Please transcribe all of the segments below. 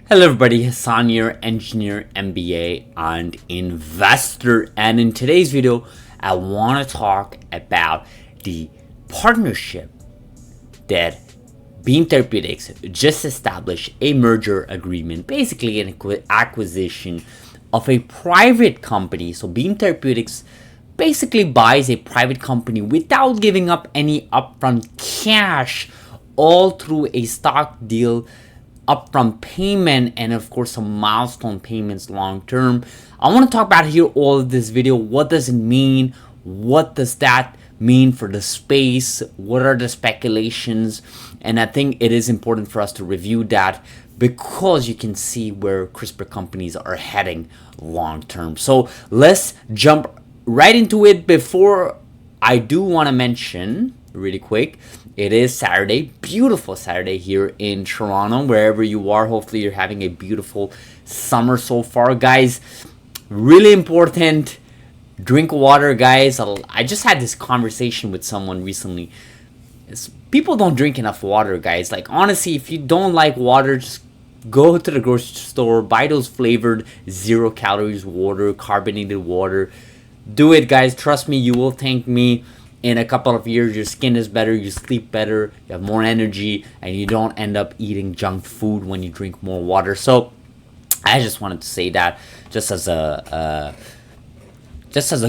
Hello everybody, Hassan here, engineer, MBA, and investor. And in today's video, I want to talk about the partnership that Beam Therapeutics just established a merger agreement, basically an acquisition of a private company. So Beam Therapeutics basically buys a private company without giving up any upfront cash, all through a stock deal, upfront payment, and of course some milestone payments long term. I want to talk about here all of this video. What does it mean? What does that mean for the space? What are the speculations? And I think it is important for us to review that because you can see where CRISPR companies are heading long term. So let's jump right into it. Before I do want to mention really quick, it is Saturday, beautiful Saturday here in Toronto. Wherever you are, hopefully you're having a beautiful summer so far, guys. Really important, drink water, guys. I just had this conversation with someone recently. People don't drink enough water, guys. Like, honestly, if you don't like water, just go to the grocery store, buy those flavored 0 calories water, carbonated water. Do it, guys. Trust me, you will thank me. In a couple of years, your skin is better, you sleep better, you have more energy, and you don't end up eating junk food when you drink more water. So I just wanted to say that just as a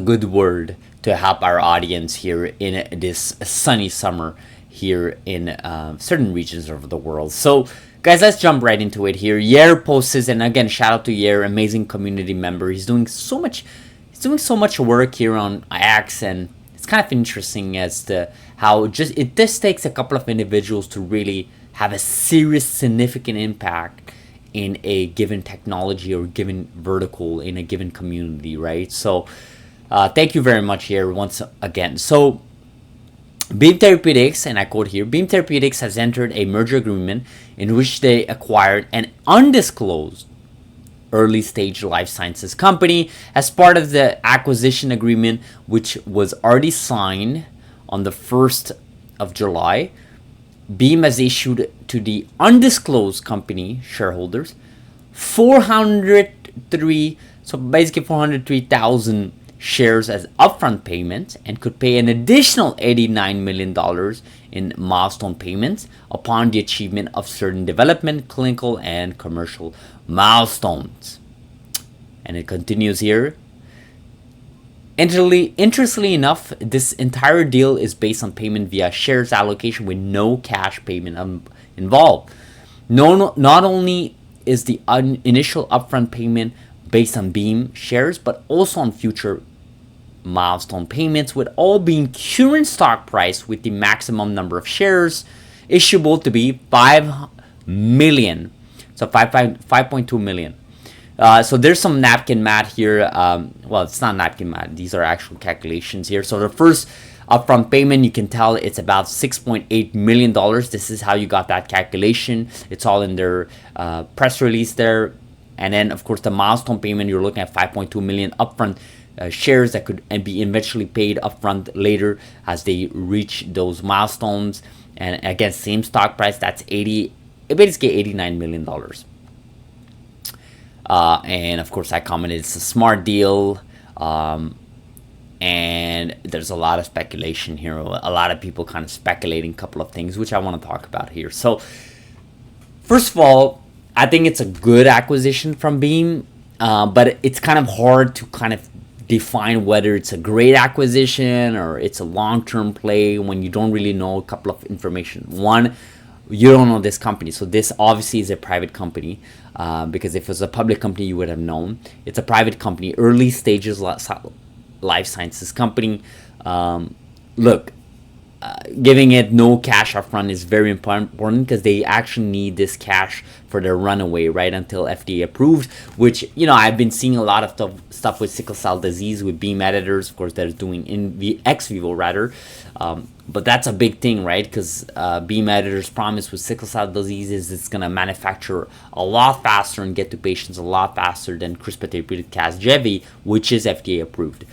good word to help our audience here in this sunny summer here in certain regions of the world. So guys, let's jump right into it here. Yair posts, and again, shout out to Yair, amazing community member. He's doing so much work here on X, and it's kind of interesting as to how it just takes a couple of individuals to really have a serious, significant impact in a given technology or given vertical in a given community, right? So thank you very much here once again. So Beam Therapeutics, and I quote here, Beam Therapeutics has entered a merger agreement in which they acquired an undisclosed early stage life sciences company as part of the acquisition agreement, which was already signed on the 1st of July. Beam has issued to the undisclosed company shareholders 403,000 shares as upfront payment, and could pay an additional $89 million in milestone payments upon the achievement of certain development, clinical, and commercial milestones. And it continues here. Interestingly enough, this entire deal is based on payment via shares allocation with no cash payment involved. Not only is the initial upfront payment based on Beam shares, but also on future milestone payments, with all being current stock price, with the maximum number of shares issuable to be 5 million. So 5.2 million. So there's some napkin math here. Well, it's not napkin math. These are actual calculations here. So the first upfront payment, you can tell it's about $6.8 million. This is how you got that calculation. It's all in their press release there. And then, of course, the milestone payment, you're looking at 5.2 million upfront shares that could be eventually paid upfront later as they reach those milestones. And again, same stock price, that's basically $89 million. And of course, I commented it's a smart deal. And there's a lot of speculation here. A lot of people kind of speculating a couple of things, which I want to talk about here. So first of all, I think it's a good acquisition from Beam, but it's kind of hard to kind of define whether it's a great acquisition or it's a long-term play when you don't really know a couple of information. One, you don't know this company. So this obviously is a private company, because if it was a public company, you would have known. It's a private company, early stages life sciences company. Look, giving it no cash upfront is very important because they actually need this cash for their runaway, right, until FDA approved, which, I've been seeing a lot of stuff with sickle cell disease with Beam editors, of course, that is doing ex vivo rather. But that's a big thing, right? Because Beam editors promise with sickle cell disease is it's going to manufacture a lot faster and get to patients a lot faster than CRISPR therapeutic Casgevy, which is FDA approved.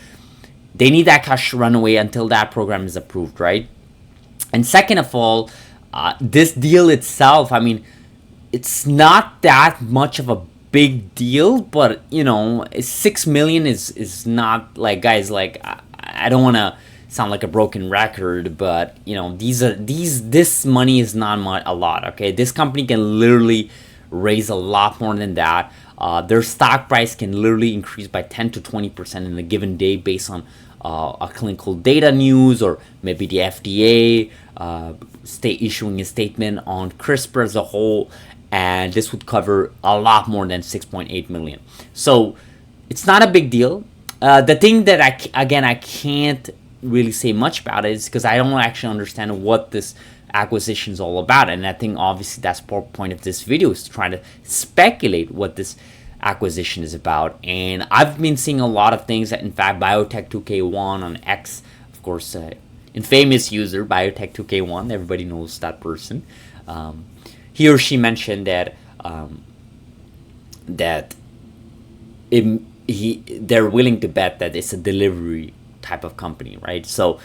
They need that cash runaway until that program is approved, right? And second of all, this deal itself, I mean, it's not that much of a big deal, but 6 million is not like, guys, like I don't want to sound like a broken record, but this money is not a lot. Okay, this company can literally raise a lot more than that. Their stock price can literally increase by 10 to 20% in a given day based on a clinical data news, or maybe the FDA issuing a statement on CRISPR as a whole, and this would cover a lot more than 6.8 million. So it's not a big deal. The thing that I can't really say much about it is because I don't actually understand what this acquisition is all about, and I think obviously that's the point of this video, is to try to speculate what this acquisition is about. And I've been seeing a lot of things that, in fact, Biotech2K1 on X, of course, infamous user Biotech2K1, everybody knows that person. He or she mentioned that they're willing to bet that it's a delivery type of company, right? So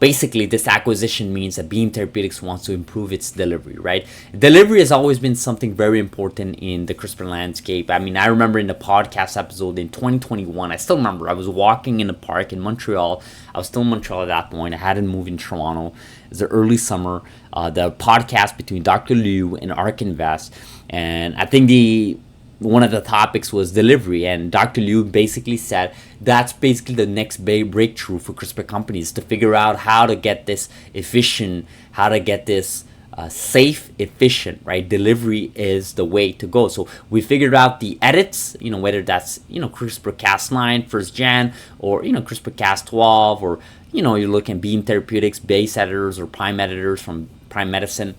basically, this acquisition means that Beam Therapeutics wants to improve its delivery, right? Delivery has always been something very important in the CRISPR landscape. I mean, I remember in the podcast episode in 2021, I still remember I was walking in the park in Montreal. I was still in Montreal at that point. I hadn't moved in Toronto. It was the early summer. The podcast between Dr. Liu and ARK Invest, and I think one of the topics was delivery, and Dr. Liu basically said that's basically the next big breakthrough for CRISPR companies, to figure out how to get this efficient, how to get this safe, efficient, right? Delivery is the way to go. So we figured out the edits, whether that's, CRISPR-Cas9 first gen, or, CRISPR-Cas12, or, you're looking at Beam Therapeutics base editors or prime editors from Prime Medicine.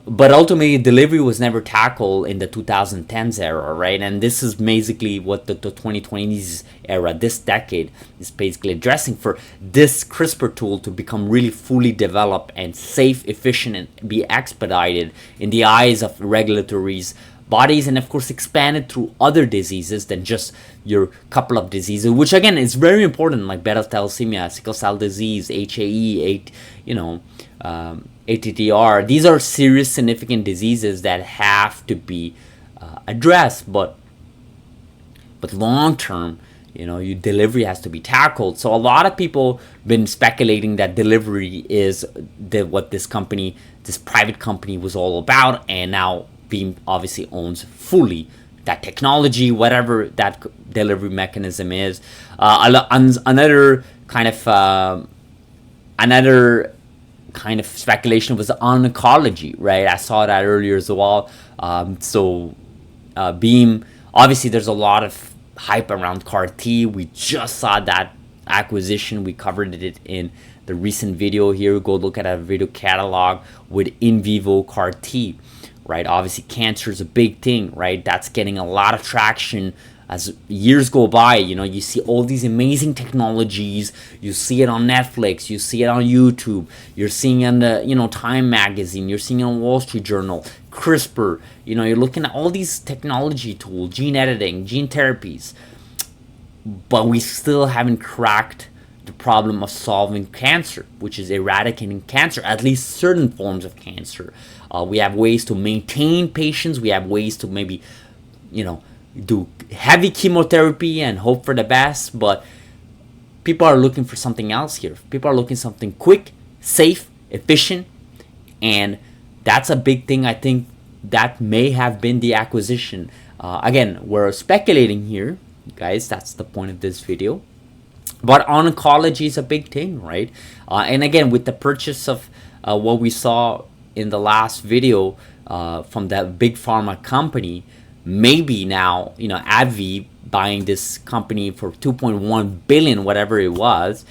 But ultimately, delivery was never tackled in the 2010s era, right? And this is basically what the 2020s era, this decade, is basically addressing, for this CRISPR tool to become really fully developed and safe, efficient, and be expedited in the eyes of regulatory bodies, and of course expanded through other diseases than just your couple of diseases, which again is very important, like beta thalassemia, sickle cell disease, HAE, ATTR. These are serious, significant diseases that have to be addressed, but long term, your delivery has to be tackled. So a lot of people been speculating that delivery is what this private company was all about, and now Beam obviously owns fully that technology, whatever that delivery mechanism is. Another kind of speculation was on oncology, right? I saw that earlier as well. Beam, obviously there's a lot of hype around CAR T. We just saw that acquisition. We covered it in the recent video here. Go look at our video catalog with in vivo CAR T, right? Obviously cancer is a big thing, right? That's getting a lot of traction as years go by. You see all these amazing technologies. You see it on Netflix, you see it on YouTube, you're seeing it on the Time magazine, you're seeing it on Wall Street Journal, CRISPR. You're looking at all these technology tools, gene editing, gene therapies, but we still haven't cracked the problem of solving cancer, which is eradicating cancer, at least certain forms of cancer. We have ways to maintain patients. We have ways to maybe do heavy chemotherapy and hope for the best, but people are looking for something else here. People are looking for something quick, safe, efficient, and that's a big thing. I think that may have been the acquisition. Again, we're speculating here, guys. That's the point of this video. But oncology is a big thing, right? And again, with the purchase of what we saw in the last video from that big pharma company, maybe now, AbbVie buying this company for 2.1 billion, whatever it was,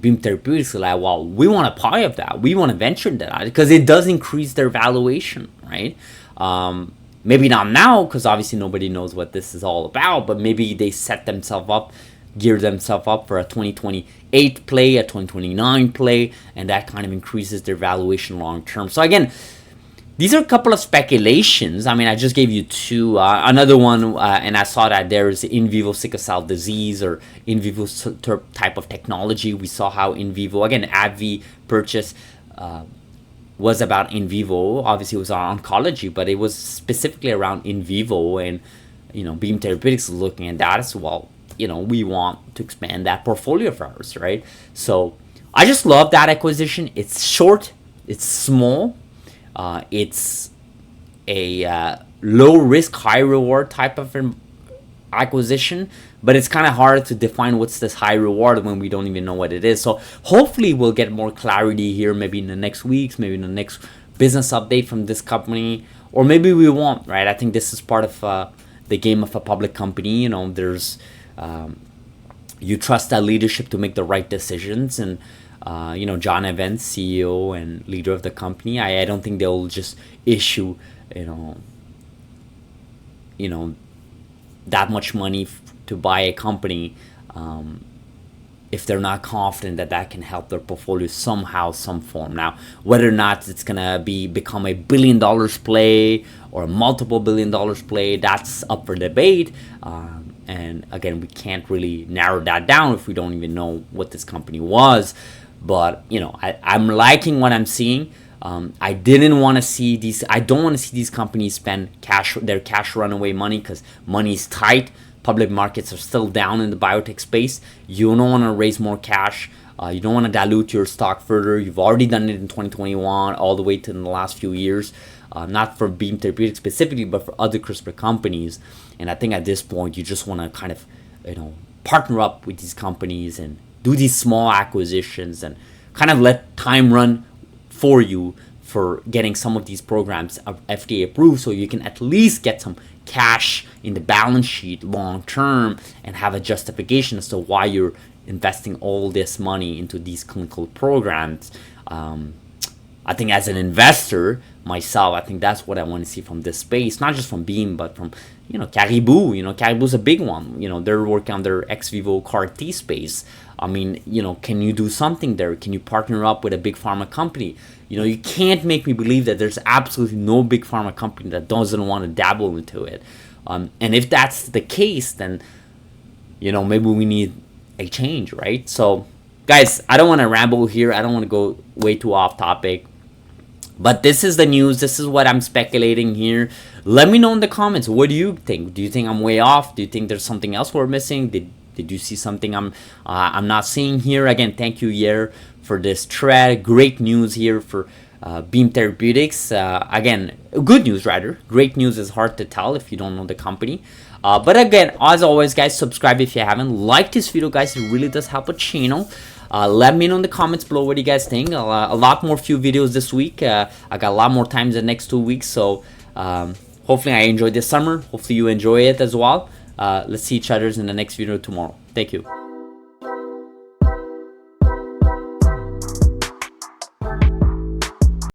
Beam Therapeutics is like, well, we want a pie of that. We want to venture into that because it does increase their valuation, right? Maybe not now, because obviously nobody knows what this is all about, but maybe they gear themselves up for a 2028 play, a 2029 play, and that kind of increases their valuation long term. So again, these are a couple of speculations. I mean, I just gave you two. Another one, and I saw that there is in vivo sickle cell disease or in vivo type of technology. We saw how in vivo, again, AbbVie purchased was about in vivo. Obviously, it was on oncology, but it was specifically around in vivo. And Beam Therapeutics is looking at that as well. We want to expand that portfolio of ours, right? So I just love that acquisition. It's short, it's small, it's a low risk, high reward type of acquisition, but it's kind of hard to define what's this high reward when we don't even know what it is. So hopefully we'll get more clarity here, maybe in the next weeks, maybe in the next business update from this company, or maybe we won't, right? I think this is part of the game of a public company. There's you trust that leadership to make the right decisions, and John Evans, CEO and leader of the company, I don't think they'll just issue that much money to buy a company if they're not confident that that can help their portfolio somehow, some form. Now, whether or not it's gonna become a $1 billion play or a multiple $1 billion play, that's up for debate. And again, we can't really narrow that down if we don't even know what this company was. But I'm liking what I'm seeing. I didn't want to see these. I don't want to see these companies spend their cash runaway money, because money is tight. Public markets are still down in the biotech space. You don't want to raise more cash. You don't want to dilute your stock further. You've already done it in 2021, all the way to in the last few years. Not for Beam Therapeutics specifically, but for other CRISPR companies. And I think at this point, you just want to kind of, partner up with these companies and do these small acquisitions and kind of let time run for you for getting some of these programs FDA approved, so you can at least get some cash in the balance sheet long term and have a justification as to why you're investing all this money into these clinical programs. I think as an investor myself, I think that's what I want to see from this space, not just from Beam, but from Caribou. Caribou's a big one. They're working on their ex vivo CAR T space. I mean, can you do something there? Can you partner up with a big pharma company? You can't make me believe that there's absolutely no big pharma company that doesn't want to dabble into it. And if that's the case, then maybe we need a change, right? So guys, I don't want to ramble here. I don't want to go way too off topic. But this is the news. This is what I'm speculating here. Let me know in the comments. What do you think? Do you think I'm way off? Do you think there's something else we're missing? Did you see something I'm not seeing here? Again, thank you, Yair, for this thread. Great news here for Beam Therapeutics. Again, good news rather. Great news is hard to tell if you don't know the company. But again, as always, guys, subscribe if you haven't. Like this video, guys. It really does help a channel. Let me know in the comments below what you guys think. A lot more few videos this week. I got a lot more time in the next 2 weeks. So hopefully I enjoyed this summer. Hopefully you enjoy it as well. Let's see each other in the next video tomorrow. Thank you.